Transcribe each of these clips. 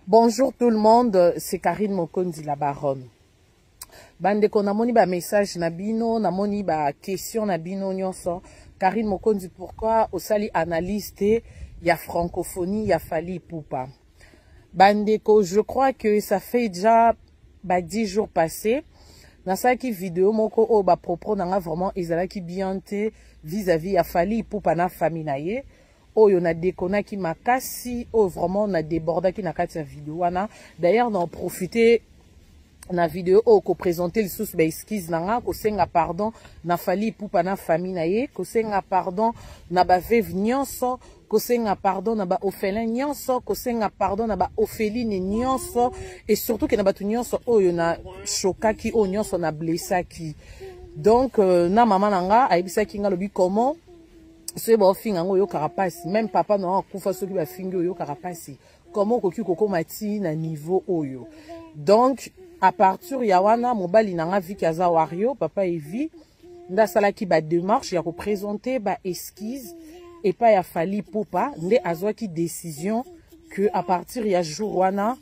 Bonjour tout le monde, c'est Karine Mokonzi la baronne. Bande ko namoni ba message na bino, namoni ba question na bino nyonso. Karine Mokonzi, pourquoi osali analyste ya francophonie ya Fally Ipupa. Bande ko, je crois que ça fait déjà 10 jours passés. Dans cette vidéo moko o ba propos nanga vraiment ezalaki bien te vis-à-vis ya Fally Ipupa na famille na ye. Oyo na dekona ki makasi, o vraiment na déborda ki na kati ya vidéo wana. D'ailleurs, on a profité na vidéo o ko présenter le sous ba excuse nanga ko senga pardon na Fally Ipupa na famille na ye, ko senga pardon na ba veuve nyonso, ko senga pardon na ba orphelin nyonso, ko senga pardon na ba orpheline nyonso, et surtout que na ba tu nyonso oyo na chokaki o nyonso na blessaki. Donc na mama nanga ayebisaki nga lobi comment ce bon finga ngo yo karapasi, même papa no akufa soki ba fingi yo karapasi, comment koki koko mati na niveau oyo. Donc à partir ya wana mobali nanga vi kaza wario papa evi nda sala ki ba démarche ya ko présenter ba esquisse et pas ya Fally Ipupa nde azwa ki décision que à partir ya jour wana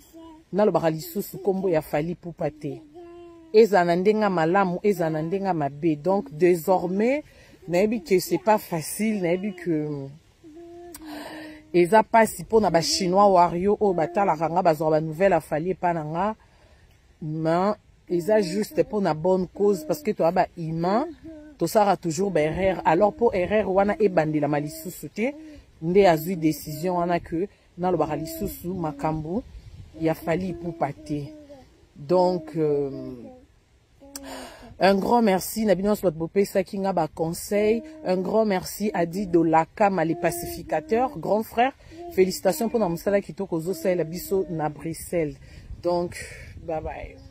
na lo bakalisusu kombo ya Fally Ipupa te, ezana ndenga malamu ezana ndenga mabe. Donc désormais nayebi que c'est pas facile, nayebi que eza pasi po na ba chinois wario o batala kanga bazwa ba nouvelle a Fally pa nanga, mais eza juste pour na bonne cause, parce que toi ba humain to sera toujours ba erreur. Alors pour erreur wana e bandela malisusu te nde azui décision wana que na lo ba lisusu makambu ya Fally Ipupa te. Donc un grand merci Nabino Swatbopé Sakinga ba conseil. Un grand merci à Di Dolakama les pacificateurs, grand frère. Félicitations pour Namusala Kitoko Zosa et la Bisso na Bruxelles. Donc bye bye.